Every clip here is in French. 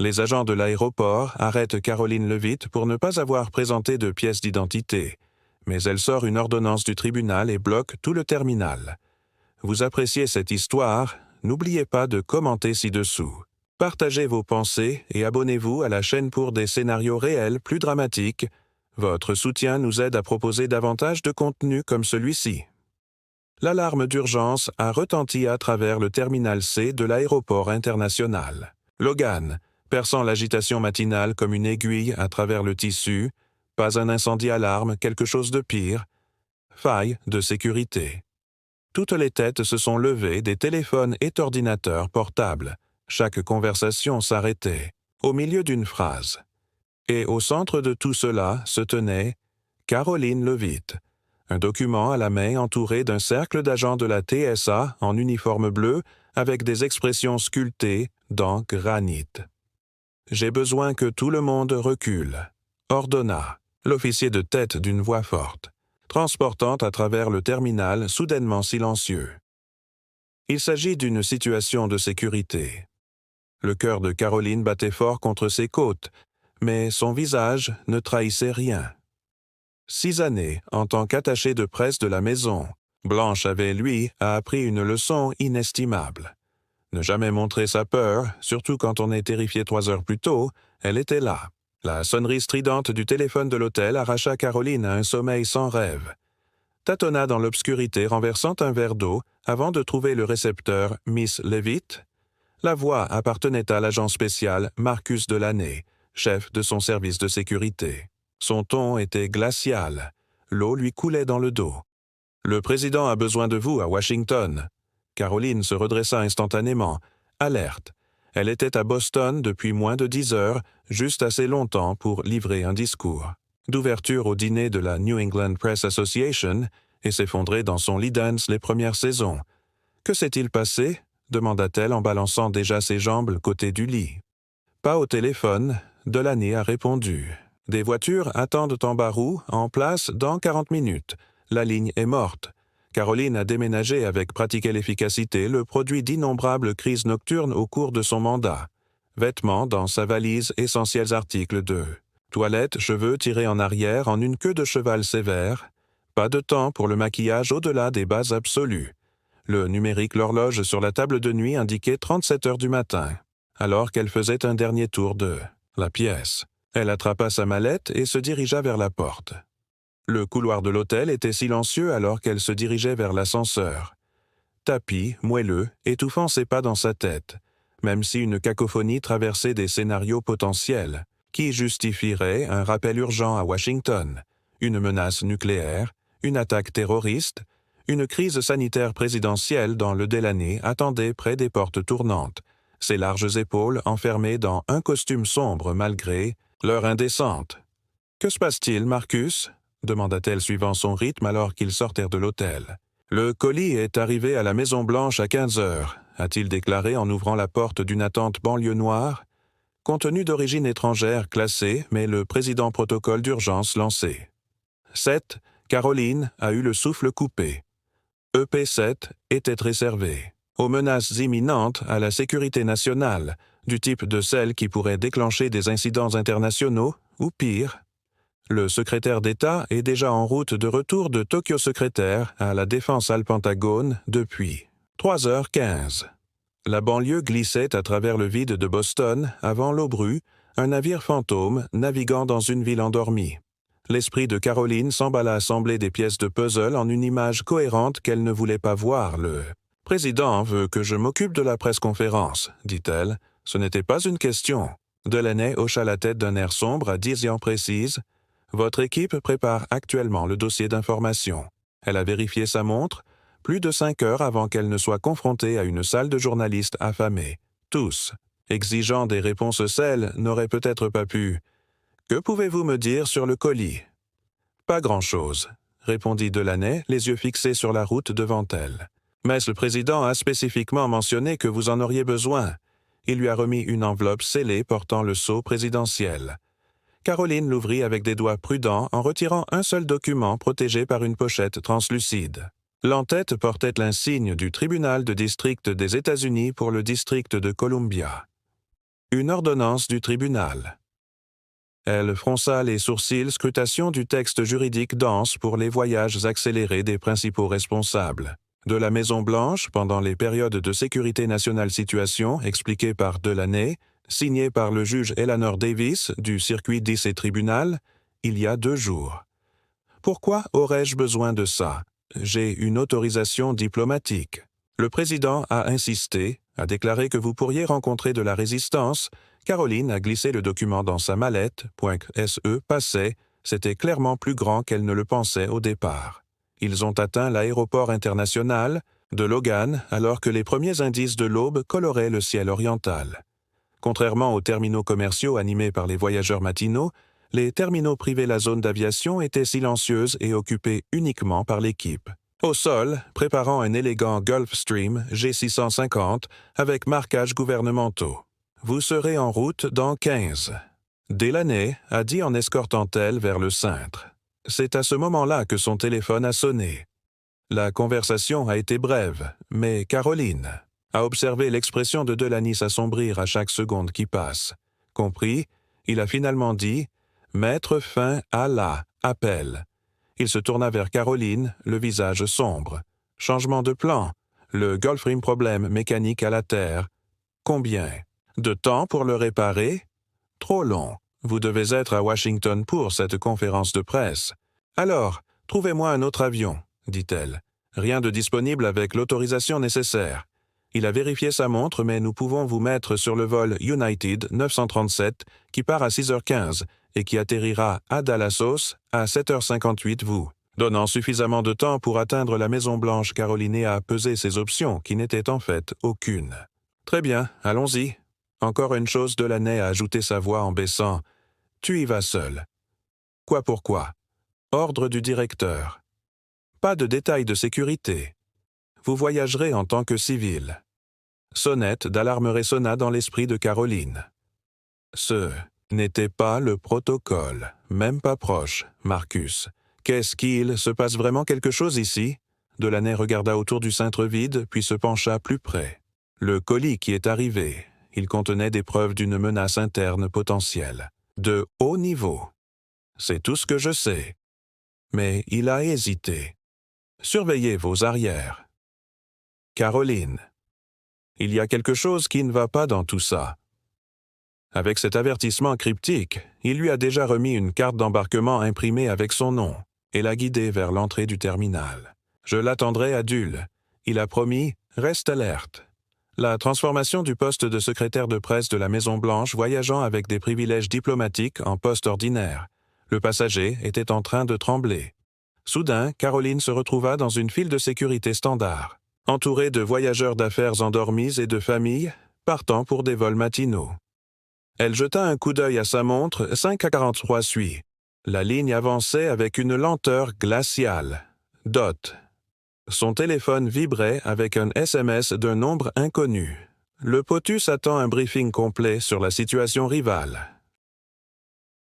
Les agents de l'aéroport arrêtent Caroline Levitt pour ne pas avoir présenté de pièce d'identité, mais elle sort une ordonnance du tribunal et bloque tout le terminal. Vous appréciez cette histoire? N'oubliez pas de commenter ci-dessous. Partagez vos pensées et abonnez-vous à la chaîne pour des scénarios réels plus dramatiques. Votre soutien nous aide à proposer davantage de contenu comme celui-ci. L'alarme d'urgence a retenti à travers le terminal C de l'aéroport international. Logan, perçant l'agitation matinale comme une aiguille à travers le tissu, pas un incendie alarme, quelque chose de pire. Faille de sécurité. Toutes les têtes se sont levées des téléphones et ordinateurs portables. Chaque conversation s'arrêtait, au milieu d'une phrase. Et au centre de tout cela se tenait Caroline Levitt, un document à la main entouré d'un cercle d'agents de la TSA en uniforme bleu avec des expressions sculptées dans granit. « J'ai besoin que tout le monde recule », ordonna l'officier de tête d'une voix forte, transportant à travers le terminal soudainement silencieux. Il s'agit d'une situation de sécurité. Le cœur de Caroline battait fort contre ses côtes, mais son visage ne trahissait rien. 6 années en tant qu'attachée de presse de la maison, Blanche avait, lui, appris une leçon inestimable. Ne jamais montrer sa peur, surtout quand on est terrifié 3 heures plus tôt, elle était là. La sonnerie stridente du téléphone de l'hôtel arracha Caroline à un sommeil sans rêve. Tâtonna dans l'obscurité renversant un verre d'eau avant de trouver le récepteur Miss Levitt. La voix appartenait à l'agent spécial Marcus Delaney, chef de son service de sécurité. Son ton était glacial. L'eau lui coulait dans le dos. « Le président a besoin de vous à Washington. » Caroline se redressa instantanément, alerte. Elle était à Boston depuis moins de 10 heures, juste assez longtemps pour livrer un discours d'ouverture au dîner de la New England Press Association et s'effondrer dans son lit dance les premières saisons. « Que s'est-il passé ?» demanda-t-elle en balançant déjà ses jambes le côté du lit. « Pas au téléphone. » Delaney a répondu. « Des voitures attendent en Barrow, en place dans 40 minutes. La ligne est morte. » Caroline a déménagé avec pratique efficacité le produit d'innombrables crises nocturnes au cours de son mandat. Vêtements dans sa valise, essentiels articles de toilette, cheveux tirés en arrière en une queue de cheval sévère. Pas de temps pour le maquillage au-delà des bases absolues. Le numérique l'horloge sur la table de nuit indiquait 37 heures du matin, alors qu'elle faisait un dernier tour de la pièce. Elle attrapa sa mallette et se dirigea vers la porte. Le couloir de l'hôtel était silencieux alors qu'elle se dirigeait vers l'ascenseur. Tapis, moelleux, étouffant ses pas dans sa tête, même si une cacophonie traversait des scénarios potentiels, qui justifieraient un rappel urgent à Washington, une menace nucléaire, une attaque terroriste, une crise sanitaire présidentielle dont le Delaney attendait près des portes tournantes, ses larges épaules enfermées dans un costume sombre malgré l'heure indécente. « Que se passe-t-il, Marcus ?» demanda-t-elle suivant son rythme alors qu'ils sortirent de l'hôtel. « Le colis est arrivé à la Maison-Blanche à 15 heures, a-t-il déclaré en ouvrant la porte d'une attente banlieue noire. Contenu d'origine étrangère classé, mais le président protocole d'urgence lancé. 7. Caroline a eu le souffle coupé. EP7 était réservé aux menaces imminentes à la sécurité nationale, du type de celles qui pourraient déclencher des incidents internationaux, ou pire. Le secrétaire d'État est déjà en route de retour de Tokyo secrétaire à la défense al Pentagone depuis 3h15. La banlieue glissait à travers le vide de Boston avant l'aube, un navire fantôme naviguant dans une ville endormie. L'esprit de Caroline s'emballa à assembler des pièces de puzzle en une image cohérente qu'elle ne voulait pas voir. Le président veut que je m'occupe de la presse-conférence, dit-elle. Ce n'était pas une question. Delaney hocha la tête d'un air sombre à diction précise. Votre équipe prépare actuellement le dossier d'information. Elle a vérifié sa montre, plus de 5 heures avant qu'elle ne soit confrontée à une salle de journalistes affamés. Tous, exigeant des réponses celles, n'auraient peut-être pas pu. « Que pouvez-vous me dire sur le colis ?»« Pas grand-chose, » répondit Delaney, les yeux fixés sur la route devant elle. « Mais le président a spécifiquement mentionné que vous en auriez besoin. » Il lui a remis une enveloppe scellée portant le sceau présidentiel. Caroline l'ouvrit avec des doigts prudents en retirant un seul document protégé par une pochette translucide. L'en-tête portait l'insigne du tribunal de district des États-Unis pour le district de Columbia. Une ordonnance du tribunal. Elle fronça les sourcils, scrutation du texte juridique dense pour les voyages accélérés des principaux responsables. De la Maison-Blanche, pendant les périodes de sécurité nationale situation expliquées par Delaney, signé par le juge Eleanor Davis du circuit d'Issey Tribunal, il y a 2 jours. Pourquoi aurais-je besoin de ça? J'ai une autorisation diplomatique. Le président a insisté, a déclaré que vous pourriez rencontrer de la résistance. Caroline a glissé le document dans sa mallette, .se passait, c'était clairement plus grand qu'elle ne le pensait au départ. Ils ont atteint l'aéroport international de Logan alors que les premiers indices de l'aube coloraient le ciel oriental. Contrairement aux terminaux commerciaux animés par les voyageurs matinaux, les terminaux privés la zone d'aviation étaient silencieuses et occupées uniquement par l'équipe. Au sol, préparant un élégant Gulfstream G650 avec marquages gouvernementaux. Vous serez en route dans 15. Delaney a dit en escortant elle vers le cintre. C'est à ce moment-là que son téléphone a sonné. La conversation a été brève, mais Caroline a observé l'expression de Delaney s'assombrir à chaque seconde qui passe. Compris, il a finalement dit « Mettre fin à l'appel ». Il se tourna vers Caroline, le visage sombre. « Changement de plan. Le Gulfstream problème mécanique à la Terre. Combien? De temps pour le réparer? Trop long. Vous devez être à Washington pour cette conférence de presse. Alors, trouvez-moi un autre avion, dit-elle. Rien de disponible avec l'autorisation nécessaire. Il a vérifié sa montre, mais nous pouvons vous mettre sur le vol United 937 qui part à 6h15 et qui atterrira à Dallas à 7h58 vous. Donnant suffisamment de temps pour atteindre la Maison-Blanche, Caroline a pesé ses options, qui n'étaient en fait aucune. Très bien, allons-y. Encore une chose, Delaney a ajouté sa voix en baissant. Tu y vas seul. Quoi pourquoi? Ordre du directeur. Pas de détails de sécurité. Vous voyagerez en tant que civil. Sonnette d'alarme résonna dans l'esprit de Caroline. Ce n'était pas le protocole, même pas proche, Marcus. Qu'est-ce qu'il se passe vraiment quelque chose ici? Delaney regarda autour du cintre vide, puis se pencha plus près. Le colis qui est arrivé, il contenait des preuves d'une menace interne potentielle, de haut niveau. C'est tout ce que je sais. Mais il a hésité. Surveillez vos arrières. Caroline. Il y a quelque chose qui ne va pas dans tout ça. Avec cet avertissement cryptique, il lui a déjà remis une carte d'embarquement imprimée avec son nom et l'a guidé vers l'entrée du terminal. Je l'attendrai à Dulles. Il a promis « Reste alerte ». La transformation du poste de secrétaire de presse de la Maison-Blanche voyageant avec des privilèges diplomatiques en poste ordinaire. Le passager était en train de trembler. Soudain, Caroline se retrouva dans une file de sécurité standard, entourée de voyageurs d'affaires endormis et de familles partant pour des vols matinaux. Elle jeta un coup d'œil à sa montre, 5h43 suit. La ligne avançait avec une lenteur glaciale. Dot. Son téléphone vibrait avec un SMS d'un nombre inconnu. Le POTUS attend un briefing complet sur la situation rivale.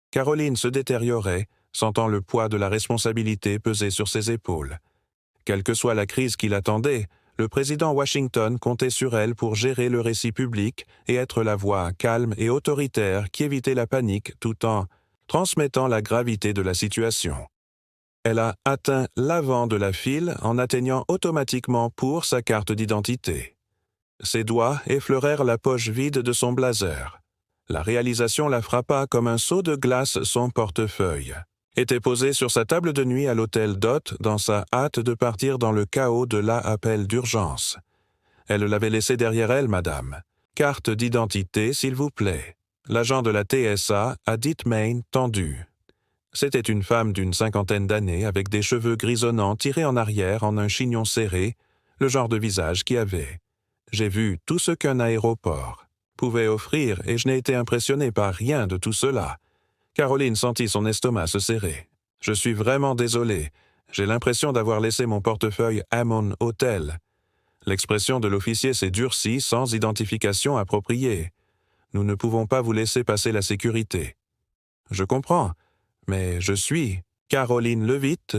Caroline se détériorait, sentant le poids de la responsabilité peser sur ses épaules. Quelle que soit la crise qui l'attendait, le président Washington comptait sur elle pour gérer le récit public et être la voix calme et autoritaire qui évitait la panique tout en transmettant la gravité de la situation. Elle a atteint l'avant de la file en atteignant automatiquement pour sa carte d'identité. Ses doigts effleurèrent la poche vide de son blazer. La réalisation la frappa comme un seau de glace son portefeuille. Était posé sur sa table de nuit à l'hôtel Dot dans sa hâte de partir dans le chaos de l'appel d'urgence. Elle l'avait laissé derrière elle, madame. Carte d'identité, s'il vous plaît. L'agent de la TSA a dit main tendue. C'était une femme d'une 50aine d'années avec des cheveux grisonnants tirés en arrière en un chignon serré, le genre de visage qui avait. J'ai vu tout ce qu'un aéroport pouvait offrir et je n'ai été impressionné par rien de tout cela. Caroline sentit son estomac se serrer. « Je suis vraiment désolé. J'ai l'impression d'avoir laissé mon portefeuille à mon hôtel. » L'expression de l'officier s'est durcie sans identification appropriée. « Nous ne pouvons pas vous laisser passer la sécurité. »« Je comprends, mais je suis Caroline Levitt,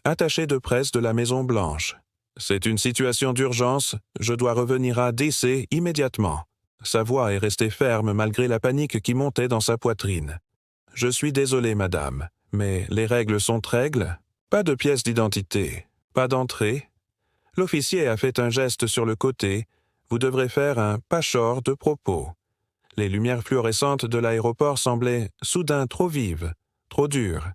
attachée de presse de la Maison-Blanche. C'est une situation d'urgence. Je dois revenir à DC immédiatement. Sa voix est restée ferme malgré la panique qui montait dans sa poitrine. « Je suis désolé, madame, mais les règles sont règles. Pas de pièce d'identité, pas d'entrée. » L'officier a fait un geste sur le côté. « Vous devrez faire un pachor de propos. » Les lumières fluorescentes de l'aéroport semblaient soudain trop vives, trop dures.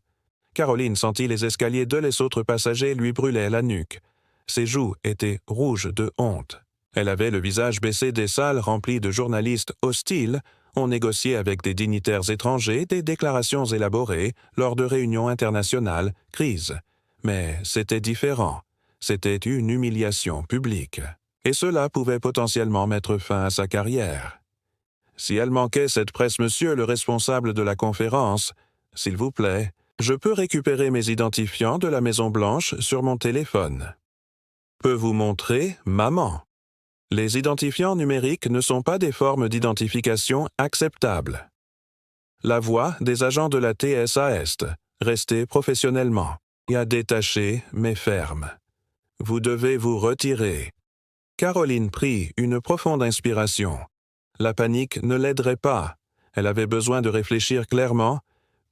Caroline sentit les escaliers de les autres passagers lui brûlaient la nuque. Ses joues étaient rouges de honte. Elle avait le visage baissé des salles remplies de journalistes hostiles. On négociait avec des dignitaires étrangers des déclarations élaborées lors de réunions internationales, crises. Mais c'était différent. C'était une humiliation publique. Et cela pouvait potentiellement mettre fin à sa carrière. Si elle manquait cette presse, monsieur le responsable de la conférence, s'il vous plaît, je peux récupérer mes identifiants de la Maison-Blanche sur mon téléphone. Peux vous montrer maman. Les identifiants numériques ne sont pas des formes d'identification acceptables. La voix des agents de la TSA Est, restez professionnellement, et à détacher mais ferme. Vous devez vous retirer. Caroline prit une profonde inspiration. La panique ne l'aiderait pas. Elle avait besoin de réfléchir clairement.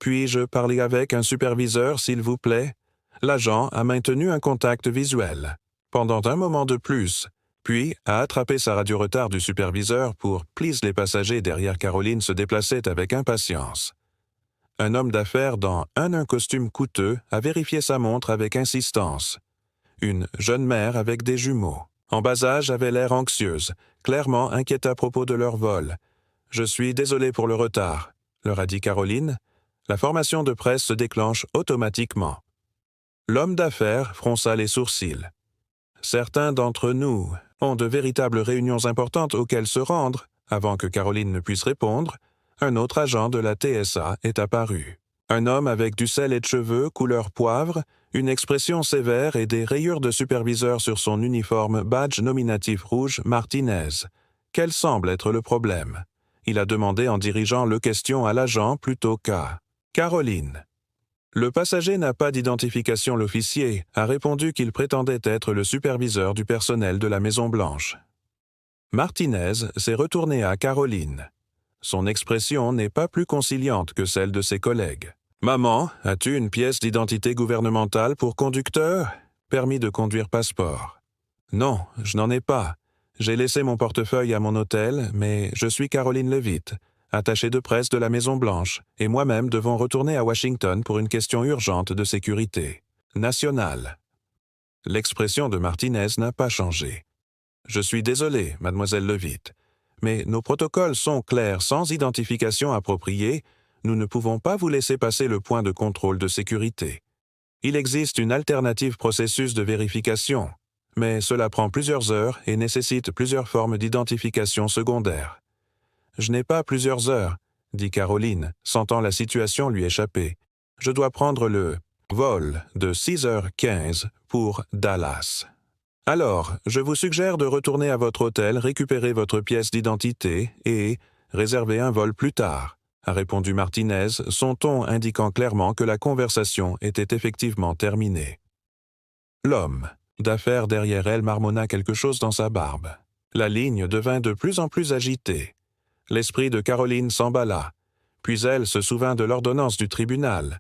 Puis-je parler avec un superviseur, s'il vous plaît? L'agent a maintenu un contact visuel. Pendant un moment de plus, puis a attrapé sa radio retard du superviseur pour « please » les passagers derrière Caroline se déplaçaient avec impatience. Un homme d'affaires dans un costume coûteux a vérifié sa montre avec insistance. Une jeune mère avec des jumeaux, en bas âge, avait l'air anxieuse, clairement inquiète à propos de leur vol. « Je suis désolé pour le retard », leur a dit Caroline. La formation de presse se déclenche automatiquement. L'homme d'affaires fronça les sourcils. Certains d'entre nous ont de véritables réunions importantes auxquelles se rendre. Avant que Caroline ne puisse répondre, un autre agent de la TSA est apparu. Un homme avec du sel et de cheveux couleur poivre, une expression sévère et des rayures de superviseur sur son uniforme badge nominatif rouge Martinez. Quel semble être le problème? Il a demandé en dirigeant le question à l'agent plutôt qu'à Caroline. Le passager n'a pas d'identification. L'officier a répondu qu'il prétendait être le superviseur du personnel de la Maison-Blanche. Martinez s'est retourné à Caroline. Son expression n'est pas plus conciliante que celle de ses collègues. « Maman, as-tu une pièce d'identité gouvernementale pour conducteur? Permis de conduire passeport. »« Non, je n'en ai pas. J'ai laissé mon portefeuille à mon hôtel, mais je suis Caroline Levitt, attachée de presse de la Maison-Blanche, et moi-même devons retourner à Washington pour une question urgente de sécurité nationale. » L'expression de Martinez n'a pas changé. « Je suis désolé, mademoiselle Levitt, mais nos protocoles sont clairs. Sans identification appropriée, nous ne pouvons pas vous laisser passer le point de contrôle de sécurité. Il existe une alternative processus de vérification, mais cela prend plusieurs heures et nécessite plusieurs formes d'identification secondaire. »« Je n'ai pas plusieurs heures, » dit Caroline, sentant la situation lui échapper. « Je dois prendre le vol de 6h15 pour Dallas. » « Alors, je vous suggère de retourner à votre hôtel, récupérer votre pièce d'identité et réserver un vol plus tard, » a répondu Martinez, son ton indiquant clairement que la conversation était effectivement terminée. L'homme d'affaires derrière elle marmonna quelque chose dans sa barbe. La ligne devint de plus en plus agitée. L'esprit de Caroline s'emballa, puis elle se souvint de l'ordonnance du tribunal.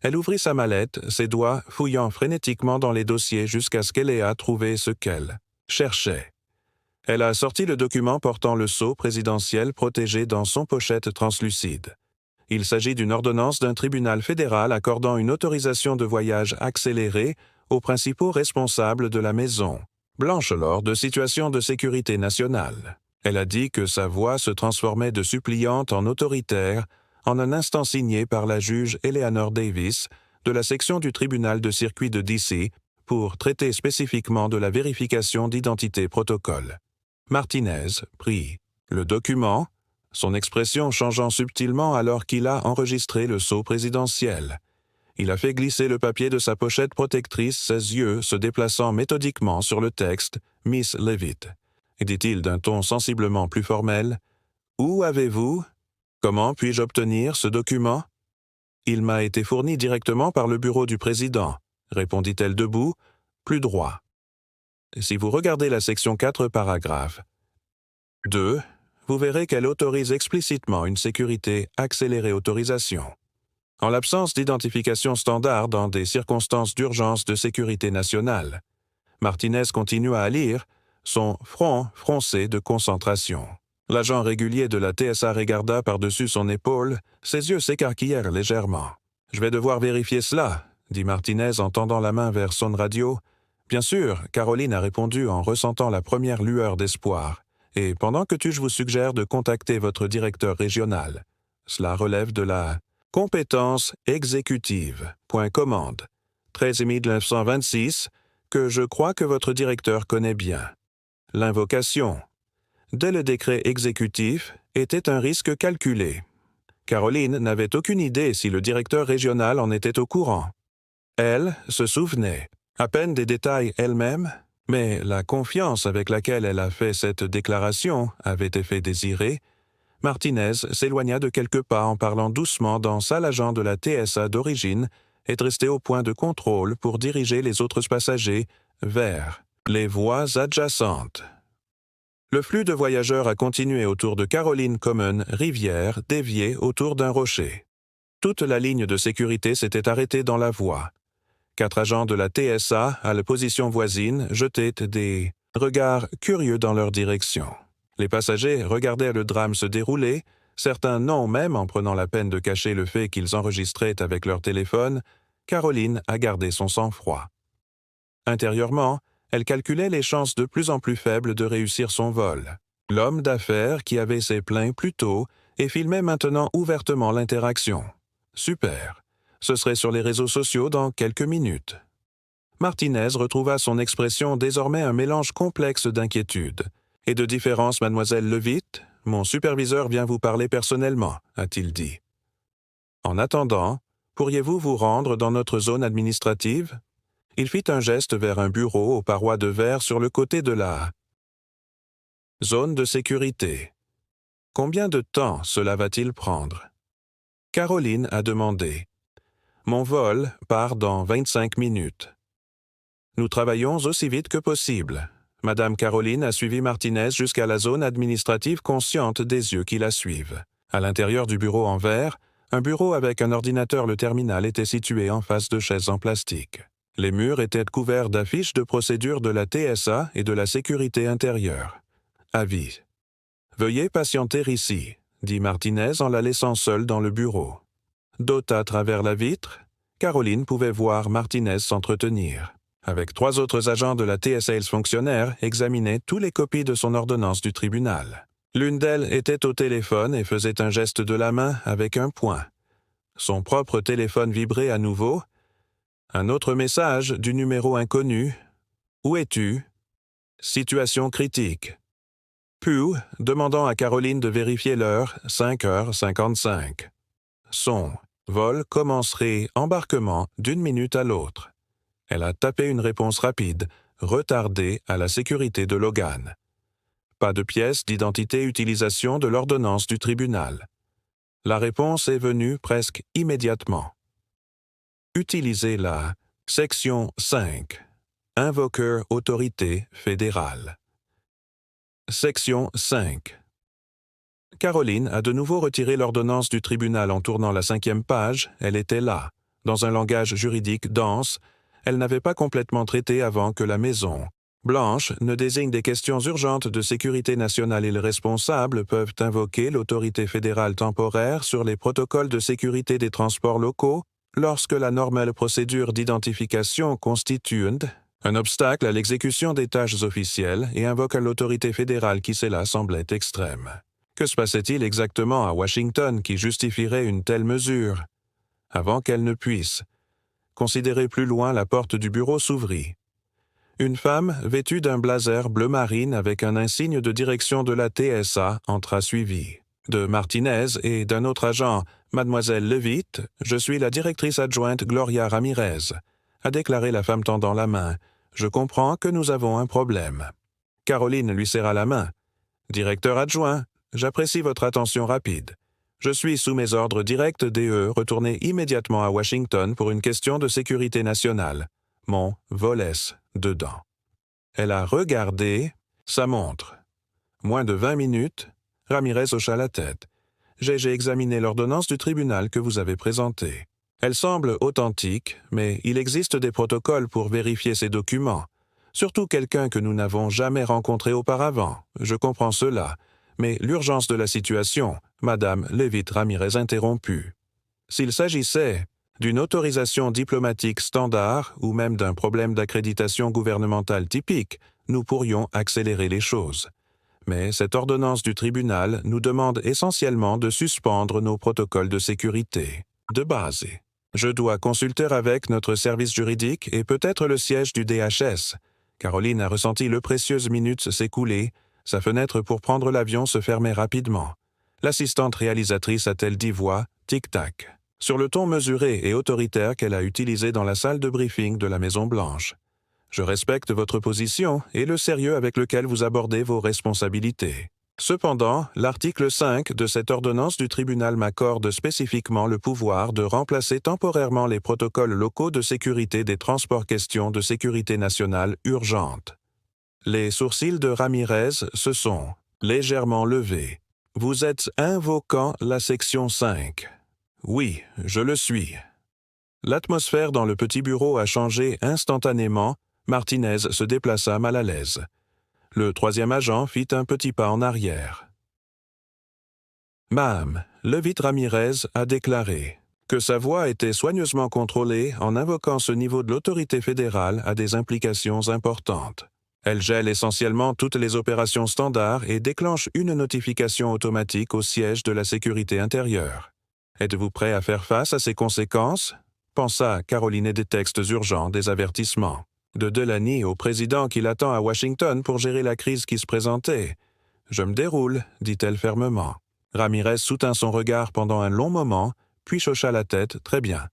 Elle ouvrit sa mallette, ses doigts fouillant frénétiquement dans les dossiers jusqu'à ce qu'elle ait trouvé ce qu'elle cherchait. Elle a sorti le document portant le sceau présidentiel protégé dans son pochette translucide. Il s'agit d'une ordonnance d'un tribunal fédéral accordant une autorisation de voyage accélérée aux principaux responsables de la Maison Blanche lors de situations de sécurité nationale. Elle a dit que sa voix se transformait de suppliante en autoritaire en un instant signé par la juge Eleanor Davis de la section du tribunal de circuit de D.C. pour traiter spécifiquement de la vérification d'identité protocole. Martinez prit le document, son expression changeant subtilement alors qu'il a enregistré le sceau présidentiel. Il a fait glisser le papier de sa pochette protectrice, ses yeux se déplaçant méthodiquement sur le texte « Miss Levitt », dit-il d'un ton sensiblement plus formel. « Où avez-vous? Comment puis-je obtenir ce document? » « Il m'a été fourni directement par le bureau du président, » répondit-elle debout, plus droit. « Si vous regardez la section 4, paragraphe 2, vous verrez qu'elle autorise explicitement une sécurité accélérée autorisation. En l'absence d'identification standard dans des circonstances d'urgence de sécurité nationale. Martinez continua à lire, son front froncé de concentration. L'agent régulier de la TSA regarda par-dessus son épaule, ses yeux s'écarquillèrent légèrement. « Je vais devoir vérifier cela », dit Martinez en tendant la main vers son radio. « Bien sûr », Caroline a répondu en ressentant la première lueur d'espoir. « Et pendant que je vous suggère de contacter votre directeur régional. Cela relève de la compétence exécutive. Commande. 13 926, que je crois que votre directeur connaît bien. L'invocation. Dès le décret exécutif, était un risque calculé. Caroline n'avait aucune idée si le directeur régional en était au courant. Elle se souvenait, à peine des détails elle-même, mais la confiance avec laquelle elle a fait cette déclaration avait effet désiré. Martinez s'éloigna de quelques pas en parlant doucement dans salle agent de la TSA d'origine et resté au point de contrôle pour diriger les autres passagers vers les voies adjacentes. Le flux de voyageurs a continué autour de Caroline Common Rivière, dévié autour d'un rocher. Toute la ligne de sécurité s'était arrêtée dans la voie. 4 agents de la TSA, à la position voisine, jetaient des regards curieux dans leur direction. Les passagers regardaient le drame se dérouler, certains non même en prenant la peine de cacher le fait qu'ils enregistraient avec leur téléphone. Caroline a gardé son sang-froid. Intérieurement, elle calculait les chances de plus en plus faibles de réussir son vol. L'homme d'affaires qui avait ses plaints plus tôt et filmait maintenant ouvertement l'interaction. Super. Ce serait sur les réseaux sociaux dans quelques minutes. Martinez retrouva son expression désormais un mélange complexe d'inquiétude. « Et de différence, mademoiselle Levitt, mon superviseur vient vous parler personnellement, » a-t-il dit. « En attendant, pourriez-vous vous rendre dans notre zone administrative ?» Il fit un geste vers un bureau aux parois de verre sur le côté de la zone de sécurité. « Combien de temps cela va-t-il prendre ?» Caroline a demandé. « Mon vol part dans 25 minutes. » Nous travaillons aussi vite que possible. Madame Caroline a suivi Martinez jusqu'à la zone administrative consciente des yeux qui la suivent. À l'intérieur du bureau en verre, un bureau avec un ordinateur le terminal était situé en face de chaises en plastique. Les murs étaient couverts d'affiches de procédure de la TSA et de la sécurité intérieure. Avis. « Veuillez patienter ici », dit Martinez en la laissant seule dans le bureau. D'ôte à travers la vitre, Caroline pouvait voir Martinez s'entretenir. Avec 3 autres agents de la TSA fonctionnaires, examinaient toutes les copies de son ordonnance du tribunal. L'une d'elles était au téléphone et faisait un geste de la main avec un poing. Son propre téléphone vibrait à nouveau. Un autre message du numéro inconnu. « Où es-tu? » Situation critique. Pugh, demandant à Caroline de vérifier l'heure, 5h55. Son. Vol commencerait embarquement d'1 minute à l'autre. Elle a tapé une réponse rapide, retardée à la sécurité de Logan. Pas de pièce d'identité utilisation de l'ordonnance du tribunal. La réponse est venue presque immédiatement. Utilisez la section 5. Invoqueur autorité fédérale. Section 5. Caroline a de nouveau retiré l'ordonnance du tribunal en tournant la 5e page. Elle était là, dans un langage juridique dense. Elle n'avait pas complètement traité avant que la Maison Blanche ne désigne des questions urgentes de sécurité nationale et les responsables peuvent invoquer l'autorité fédérale temporaire sur les protocoles de sécurité des transports locaux lorsque la normale procédure d'identification constitue un obstacle à l'exécution des tâches officielles et invoque l'autorité fédérale qui cela semblait extrême. Que se passait-il exactement à Washington qui justifierait une telle mesure? Avant qu'elle ne puisse considérer plus loin, la porte du bureau s'ouvrit. Une femme, vêtue d'un blazer bleu marine avec un insigne de direction de la TSA, entra suivie de Martinez et d'un autre agent, Mademoiselle Levitt, « Je suis la directrice adjointe Gloria Ramirez », a déclaré la femme tendant la main. « Je comprends que nous avons un problème. » Caroline lui serra la main. « Directeur adjoint, j'apprécie votre attention rapide. Je suis sous mes ordres directs DE retourné immédiatement à Washington pour une question de sécurité nationale. Mon volesse dedans. » Elle a regardé sa montre. Moins de 20 minutes. Ramirez hocha la tête. J'ai examiné l'ordonnance du tribunal que vous avez présentée. Elle semble authentique, mais il existe des protocoles pour vérifier ces documents. Surtout quelqu'un que nous n'avons jamais rencontré auparavant. Je comprends cela. Mais l'urgence de la situation, Madame Levitt Ramirez interrompue. S'il s'agissait d'une autorisation diplomatique standard ou même d'un problème d'accréditation gouvernementale typique, nous pourrions accélérer les choses. Mais cette ordonnance du tribunal nous demande essentiellement de suspendre nos protocoles de sécurité, de base. Je dois consulter avec notre service juridique et peut-être le siège du DHS. Caroline a ressenti le précieuses minutes s'écouler, sa fenêtre pour prendre l'avion se fermait rapidement. L'assistante réalisatrice a-t-elle dit voix, tic-tac, sur le ton mesuré et autoritaire qu'elle a utilisé dans la salle de briefing de la Maison-Blanche. Je respecte votre position et le sérieux avec lequel vous abordez vos responsabilités. Cependant, l'article 5 de cette ordonnance du tribunal m'accorde spécifiquement le pouvoir de remplacer temporairement les protocoles locaux de sécurité des transports questions de sécurité nationale urgente. Les sourcils de Ramirez se sont légèrement levés. Vous êtes invoquant la section 5. Oui, je le suis. L'atmosphère dans le petit bureau a changé instantanément. Martinez se déplaça mal à l'aise. Le troisième agent fit un petit pas en arrière. Madame Levitt Ramirez a déclaré que sa voix était soigneusement contrôlée en invoquant ce niveau de l'autorité fédérale a des implications importantes. Elle gèle essentiellement toutes les opérations standards et déclenche une notification automatique au siège de la sécurité intérieure. Êtes-vous prêt à faire face à ces conséquences? Pensa Caroline et des textes urgents, des avertissements. De Delany au président qui l'attend à Washington pour gérer la crise qui se présentait. « Je me déroule », dit-elle fermement. Ramirez soutint son regard pendant un long moment, puis hocha la tête, très bien.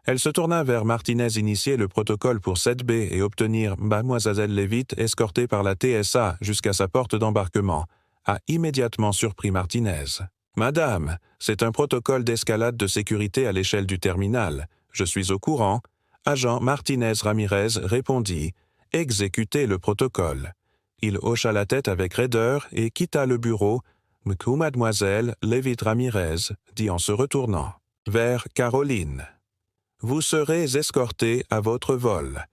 Elle se tourna vers Martinez initier le protocole pour 7B et obtenir Mademoiselle Levitt escortée par la TSA jusqu'à sa porte d'embarquement, a immédiatement surpris Martinez. « Madame, c'est un protocole d'escalade de sécurité à l'échelle du terminal. Je suis au courant. » Agent Martinez Ramirez répondit « Exécutez le protocole ». Il hocha la tête avec raideur et quitta le bureau, que Mademoiselle Levitt Ramirez dit en se retournant vers Caroline. « Vous serez escorté à votre vol.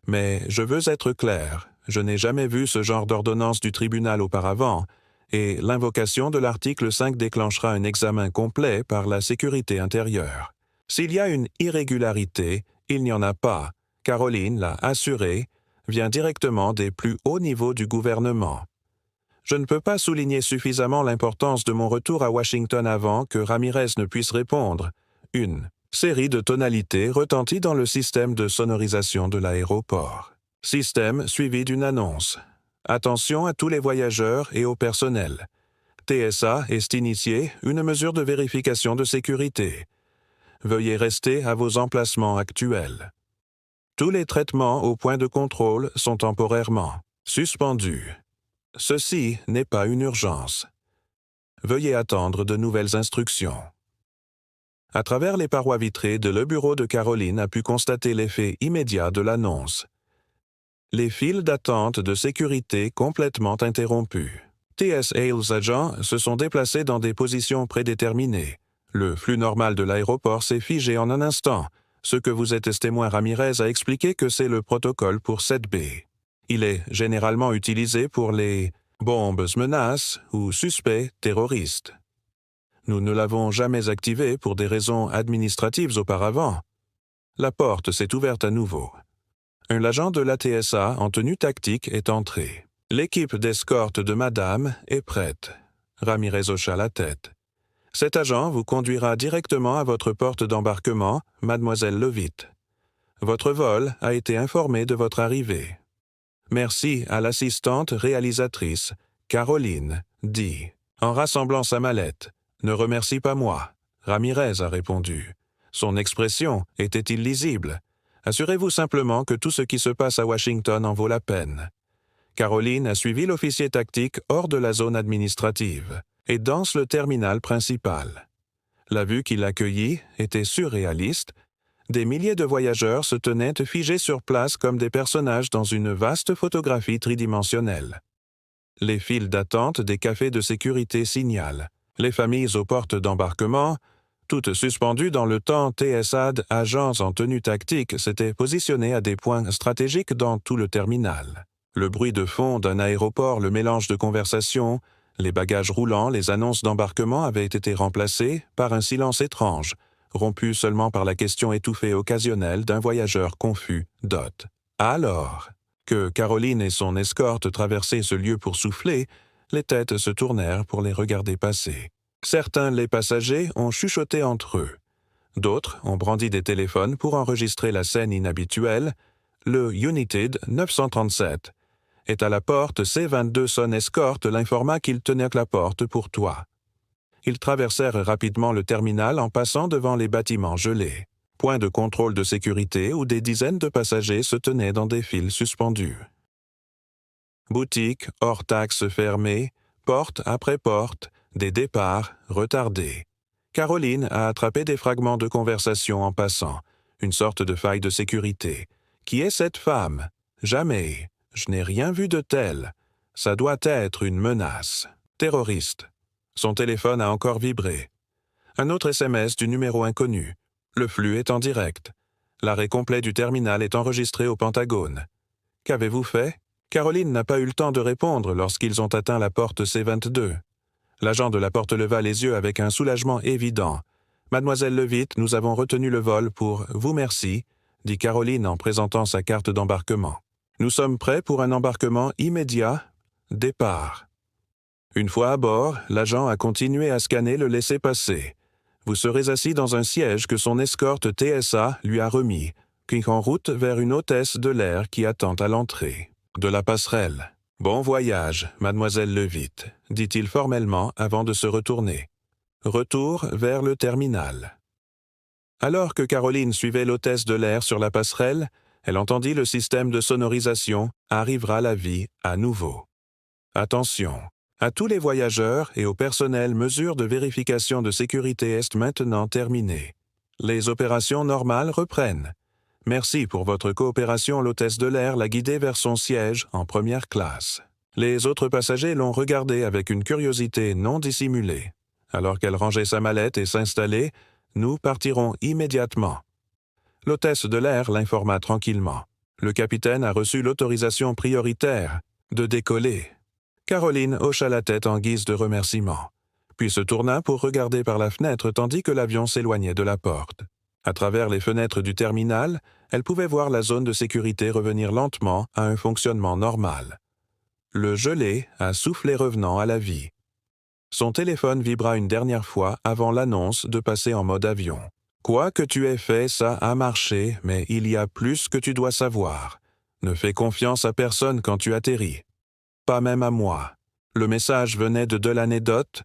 Mais je veux être clair, je n'ai jamais vu ce genre d'ordonnance du tribunal auparavant, et l'invocation de l'article 5 déclenchera un examen complet par la sécurité intérieure. S'il y a une irrégularité, il n'y en a pas. Caroline l'a assuré, vient directement des plus hauts niveaux du gouvernement. Je ne peux pas souligner suffisamment l'importance de mon retour à Washington avant que Ramirez ne puisse répondre. Une série de tonalités retentit dans le système de sonorisation de l'aéroport. Système suivi d'une annonce. Attention à tous les voyageurs et au personnel. TSA est initié une mesure de vérification de sécurité. Veuillez rester à vos emplacements actuels. Tous les traitements au point de contrôle sont temporairement suspendus. Ceci n'est pas une urgence. Veuillez attendre de nouvelles instructions. À travers les parois vitrées le bureau de Caroline a pu constater l'effet immédiat de l'annonce. Les files d'attente de sécurité complètement interrompues. TSA's agents se sont déplacés dans des positions prédéterminées. Le flux normal de l'aéroport s'est figé en un instant. Ce que vous êtes témoin Ramirez a expliqué que c'est le protocole pour 7B. Il est généralement utilisé pour les bombes menaces ou suspects terroristes. Nous ne l'avons jamais activé pour des raisons administratives auparavant. La porte s'est ouverte à nouveau. Un agent de la TSA en tenue tactique est entré. L'équipe d'escorte de Madame est prête. Ramirez hocha la tête. Cet agent vous conduira directement à votre porte d'embarquement, Mademoiselle Levitt. Votre vol a été informé de votre arrivée. Merci à l'assistante réalisatrice, Caroline, dit, en rassemblant sa mallette. Ne remercie pas moi. Ramirez a répondu. Son expression était illisible. Assurez-vous simplement que tout ce qui se passe à Washington en vaut la peine. Caroline a suivi l'officier tactique hors de la zone administrative et danse le terminal principal. La vue qui l'accueillit était surréaliste. Des milliers de voyageurs se tenaient figés sur place comme des personnages dans une vaste photographie tridimensionnelle. Les files d'attente des cafés de sécurité signalent. Les familles aux portes d'embarquement, toutes suspendues dans le temps, TSAD, agents en tenue tactique, s'étaient positionnés à des points stratégiques dans tout le terminal. Le bruit de fond d'un aéroport, le mélange de conversations, les bagages roulants, les annonces d'embarquement avaient été remplacés par un silence étrange, rompu seulement par la question étouffée occasionnelle d'un voyageur confus, Dot. Alors que Caroline et son escorte traversaient ce lieu pour souffler, les têtes se tournèrent pour les regarder passer. Certains, les passagers, ont chuchoté entre eux. D'autres ont brandi des téléphones pour enregistrer la scène inhabituelle. Le United 937 est à la porte, C-22 Son Escort l'informa qu'il tenait la porte pour toi. Ils traversèrent rapidement le terminal en passant devant les bâtiments gelés. Point de contrôle de sécurité où des dizaines de passagers se tenaient dans des files suspendues. Boutiques, hors taxes fermées, porte après porte, des départs retardés. Caroline a attrapé des fragments de conversation en passant, une sorte de faille de sécurité. Qui est cette femme? Jamais. Je n'ai rien vu de tel. Ça doit être une menace. Terroriste. Son téléphone a encore vibré. Un autre SMS du numéro inconnu. Le flux est en direct. L'arrêt complet du terminal est enregistré au Pentagone. Qu'avez-vous fait? Caroline n'a pas eu le temps de répondre lorsqu'ils ont atteint la porte C-22. L'agent de la porte leva les yeux avec un soulagement évident. « Mademoiselle Levitt, nous avons retenu le vol pour « Vous merci », dit Caroline en présentant sa carte d'embarquement. « Nous sommes prêts pour un embarquement immédiat. Départ. » Une fois à bord, l'agent a continué à scanner le laissez-passer. Vous serez assis dans un siège que son escorte TSA lui a remis, qui est en route vers une hôtesse de l'air qui attend à l'entrée de la passerelle. « Bon voyage, mademoiselle Levitt », dit-il formellement avant de se retourner. Retour vers le terminal. Alors que Caroline suivait l'hôtesse de l'air sur la passerelle, elle entendit le système de sonorisation « Arrivera la vie à nouveau ». Attention, à tous les voyageurs et au personnel, mesure de vérification de sécurité est maintenant terminée. Les opérations normales reprennent. Merci pour votre coopération, l'hôtesse de l'air l'a guidée vers son siège en première classe. Les autres passagers l'ont regardée avec une curiosité non dissimulée. Alors qu'elle rangeait sa mallette et s'installait, « Nous partirons immédiatement. » L'hôtesse de l'air l'informa tranquillement. Le capitaine a reçu l'autorisation prioritaire de décoller. Caroline hocha la tête en guise de remerciement, puis se tourna pour regarder par la fenêtre tandis que l'avion s'éloignait de la porte. À travers les fenêtres du terminal, elle pouvait voir la zone de sécurité revenir lentement à un fonctionnement normal. Le gelé a soufflé revenant à la vie. Son téléphone vibra une dernière fois avant l'annonce de passer en mode avion. Quoi que tu aies fait, ça a marché, mais il y a plus que tu dois savoir. Ne fais confiance à personne quand tu atterris. Pas même à moi. Le message venait de l'anecdote.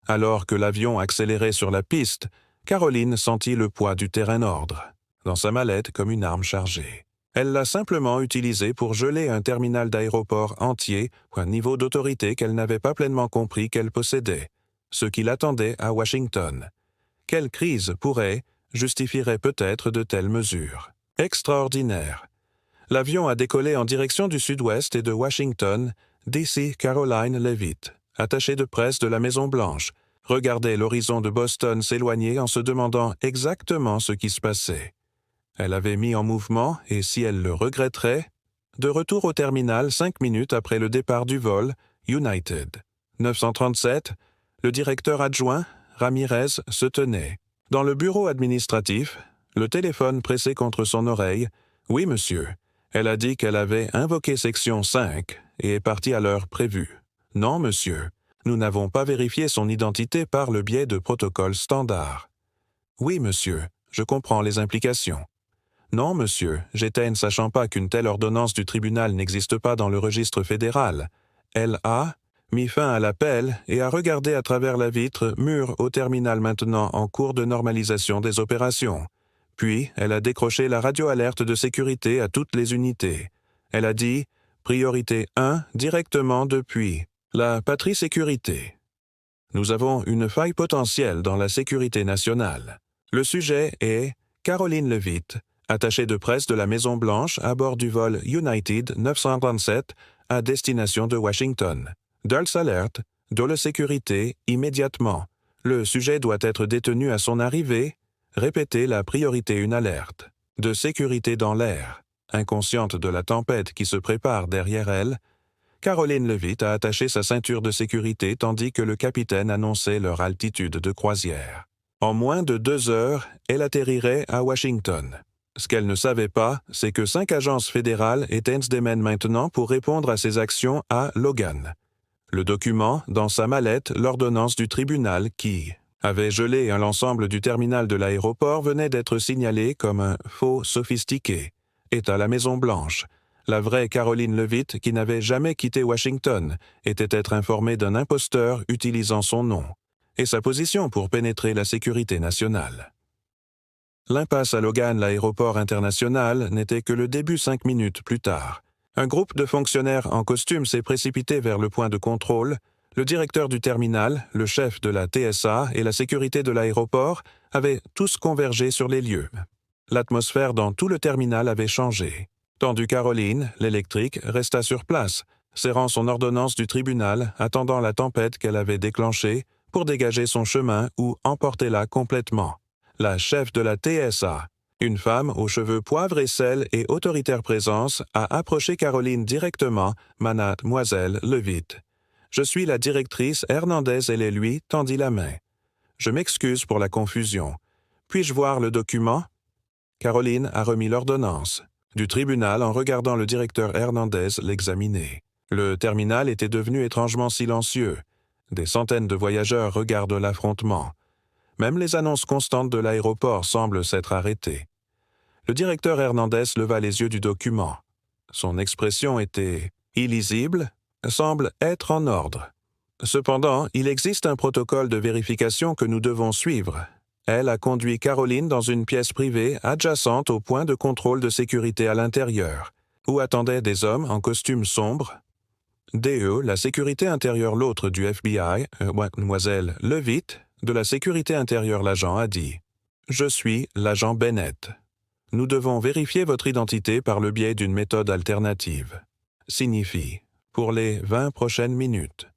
Alors que l'avion accélérait sur la piste, Caroline sentit le poids du terrain ordre, dans sa mallette comme une arme chargée. Elle l'a simplement utilisé pour geler un terminal d'aéroport entier à un niveau d'autorité qu'elle n'avait pas pleinement compris qu'elle possédait, ce qui l'attendait à Washington. Quelle crise justifierait peut-être de telles mesures. Extraordinaire. L'avion a décollé en direction du sud-ouest et de Washington, D.C. Caroline Levitt, attachée de presse de la Maison-Blanche, regardait l'horizon de Boston s'éloigner en se demandant exactement ce qui se passait. Elle avait mis en mouvement, et si elle le regretterait, de retour au terminal 5 minutes après le départ du vol United 937, le directeur adjoint, Ramirez, se tenait. Dans le bureau administratif, le téléphone pressé contre son oreille. « Oui, monsieur. Elle a dit qu'elle avait invoqué section 5 et est partie à l'heure prévue. »« Non, monsieur. Nous n'avons pas vérifié son identité par le biais de protocoles standards. »« Oui, monsieur. Je comprends les implications. »« Non, monsieur. J'étais ne sachant pas qu'une telle ordonnance du tribunal n'existe pas dans le registre fédéral. » Elle a mis fin à l'appel et a regardé à travers la vitre, mur au terminal maintenant en cours de normalisation des opérations. Puis, elle a décroché la radio-alerte de sécurité à toutes les unités. Elle a dit « Priorité 1 directement depuis la patrie sécurité. » Nous avons une faille potentielle dans la sécurité nationale. Le sujet est Caroline Levitt, attachée de presse de la Maison-Blanche à bord du vol United 937 à destination de Washington. Dulce alerte, Dole sécurité, immédiatement. Le sujet doit être détenu à son arrivée. Répétez la priorité une alerte. De sécurité dans l'air. Inconsciente de la tempête qui se prépare derrière elle, Caroline Levitt a attaché sa ceinture de sécurité tandis que le capitaine annonçait leur altitude de croisière. En moins de 2 heures, elle atterrirait à Washington. Ce qu'elle ne savait pas, c'est que 5 agences fédérales étaient démènent maintenant pour répondre à ses actions à Logan. Le document, dans sa mallette, l'ordonnance du tribunal qui avait gelé l'ensemble du terminal de l'aéroport venait d'être signalé comme un faux sophistiqué. Et à la Maison-Blanche, la vraie Caroline Levitt, qui n'avait jamais quitté Washington, était être informée d'un imposteur utilisant son nom et sa position pour pénétrer la sécurité nationale. L'impasse à Logan, l'aéroport international, n'était que le début 5 minutes plus tard. Un groupe de fonctionnaires en costume s'est précipité vers le point de contrôle. Le directeur du terminal, le chef de la TSA et la sécurité de l'aéroport avaient tous convergé sur les lieux. L'atmosphère dans tout le terminal avait changé. Tandis Caroline, l'électrique, resta sur place, serrant son ordonnance du tribunal, attendant la tempête qu'elle avait déclenchée pour dégager son chemin ou emporter-la complètement. La chef de la TSA, une femme aux cheveux poivre et sel et autoritaire présence, a approché Caroline directement, Mademoiselle Levitt. « Je suis la directrice Hernandez, elle et lui tendit la main. Je m'excuse pour la confusion. Puis-je voir le document? » Caroline a remis l'ordonnance du tribunal en regardant le directeur Hernandez l'examiner. Le terminal était devenu étrangement silencieux. Des centaines de voyageurs regardent l'affrontement. Même les annonces constantes de l'aéroport semblent s'être arrêtées. Le directeur Hernandez leva les yeux du document. Son expression était illisible, semble être en ordre. Cependant, il existe un protocole de vérification que nous devons suivre. Elle a conduit Caroline dans une pièce privée adjacente au point de contrôle de sécurité à l'intérieur, où attendaient des hommes en costume sombre. DE, la sécurité intérieure l'autre du FBI, Mademoiselle Levitt, de la sécurité intérieure l'agent a dit « Je suis l'agent Bennett. Nous devons vérifier votre identité par le biais d'une méthode alternative. Signifie pour les 20 prochaines minutes. »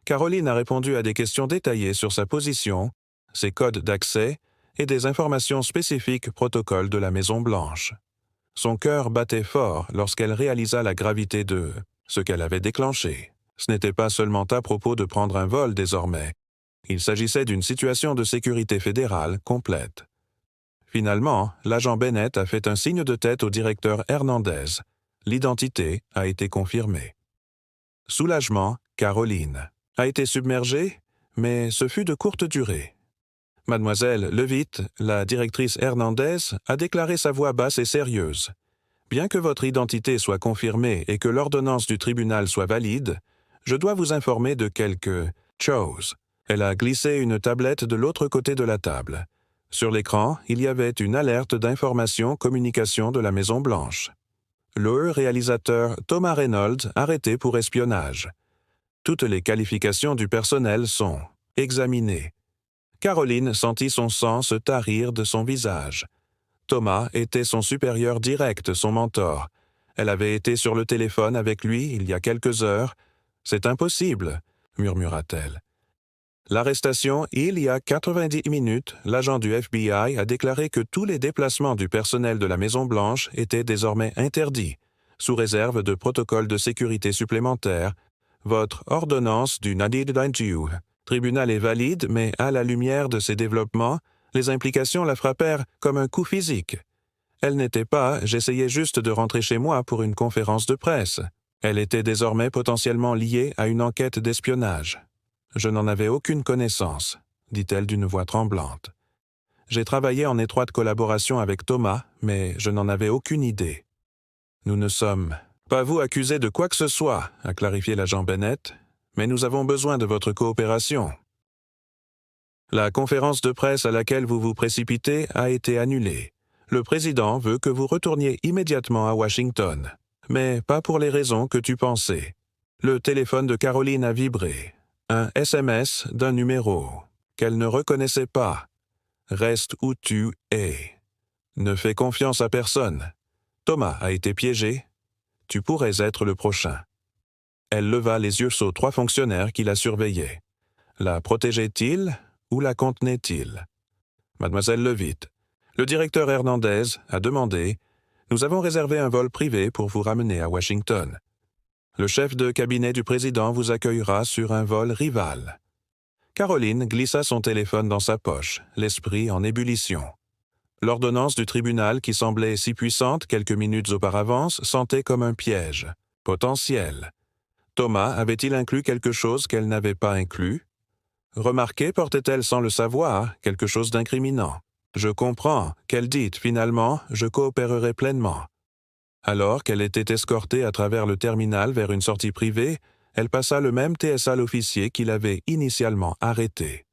Caroline a répondu à des questions détaillées sur sa position, ses codes d'accès et des informations spécifiques protocole de la Maison-Blanche. Son cœur battait fort lorsqu'elle réalisa la gravité de ce qu'elle avait déclenché. Ce n'était pas seulement à propos de prendre un vol désormais. Il s'agissait d'une situation de sécurité fédérale complète. Finalement, l'agent Bennett a fait un signe de tête au directeur Hernandez. L'identité a été confirmée. Soulagement, Caroline a été submergée, mais ce fut de courte durée. Mademoiselle Levitt, la directrice Hernandez, a déclaré sa voix basse et sérieuse. « Bien que votre identité soit confirmée et que l'ordonnance du tribunal soit valide, je dois vous informer de quelque chose. » Elle a glissé une tablette de l'autre côté de la table. Sur l'écran, il y avait une alerte d'information communication de la Maison-Blanche. Le réalisateur Thomas Reynolds arrêté pour espionnage. Toutes les qualifications du personnel sont examinées. Caroline sentit son sang se tarir de son visage. Thomas était son supérieur direct, son mentor. Elle avait été sur le téléphone avec lui il y a quelques heures. « C'est impossible, » murmura-t-elle. L'arrestation, il y a 90 minutes, l'agent du FBI a déclaré que tous les déplacements du personnel de la Maison-Blanche étaient désormais interdits, sous réserve de protocoles de sécurité supplémentaires. Votre ordonnance du Nadid-Danjiu. Tribunal est valide, mais à la lumière de ces développements, les implications la frappèrent comme un coup physique. Elle n'était pas « j'essayais juste de rentrer chez moi pour une conférence de presse ». Elle était désormais potentiellement liée à une enquête d'espionnage. « Je n'en avais aucune connaissance », dit-elle d'une voix tremblante. « J'ai travaillé en étroite collaboration avec Thomas, mais je n'en avais aucune idée. »« Nous ne sommes pas vous accusés de quoi que ce soit », a clarifié l'agent Bennett, « mais nous avons besoin de votre coopération. » La conférence de presse à laquelle vous vous précipitez a été annulée. Le président veut que vous retourniez immédiatement à Washington, mais pas pour les raisons que tu pensais. Le téléphone de Caroline a vibré. Un SMS d'un numéro qu'elle ne reconnaissait pas. Reste où tu es. Ne fais confiance à personne. Thomas a été piégé. Tu pourrais être le prochain. Elle leva les yeux aux 3 fonctionnaires qui la surveillaient. La protégeait-il ou la contenait-il? Mademoiselle Levitt, le directeur Hernandez a demandé « Nous avons réservé un vol privé pour vous ramener à Washington. Le chef de cabinet du président vous accueillera sur un vol rival. » Caroline glissa son téléphone dans sa poche, l'esprit en ébullition. L'ordonnance du tribunal qui semblait si puissante quelques minutes auparavant sentait comme un piège, potentiel. Thomas avait-il inclus quelque chose qu'elle n'avait pas inclus? Remarqué portait-elle sans le savoir quelque chose d'incriminant? Je comprends, qu'elle dit finalement, je coopérerai pleinement. Alors qu'elle était escortée à travers le terminal vers une sortie privée, elle passa le même TSA à l'officier qui l'avait initialement arrêté.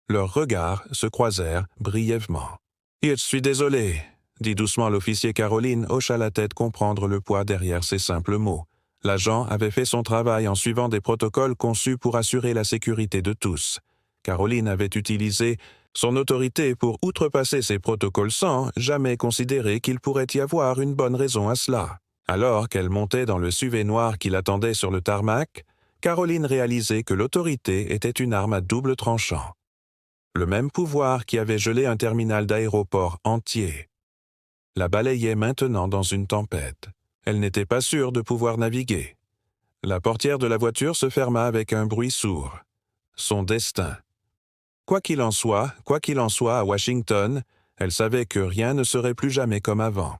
Leurs regards se croisèrent brièvement. « Je suis désolé », dit doucement l'officier. Caroline hocha la tête comprendre le poids derrière ces simples mots. L'agent avait fait son travail en suivant des protocoles conçus pour assurer la sécurité de tous. Caroline avait utilisé son autorité pour outrepasser ces protocoles sans jamais considérer qu'il pourrait y avoir une bonne raison à cela. Alors qu'elle montait dans le SUV noir qui l'attendait sur le tarmac, Caroline réalisait que l'autorité était une arme à double tranchant. Le même pouvoir qui avait gelé un terminal d'aéroport entier la balayait maintenant dans une tempête. Elle n'était pas sûre de pouvoir naviguer. La portière de la voiture se ferma avec un bruit sourd. Son destin. Quoi qu'il en soit, à Washington, elle savait que rien ne serait plus jamais comme avant.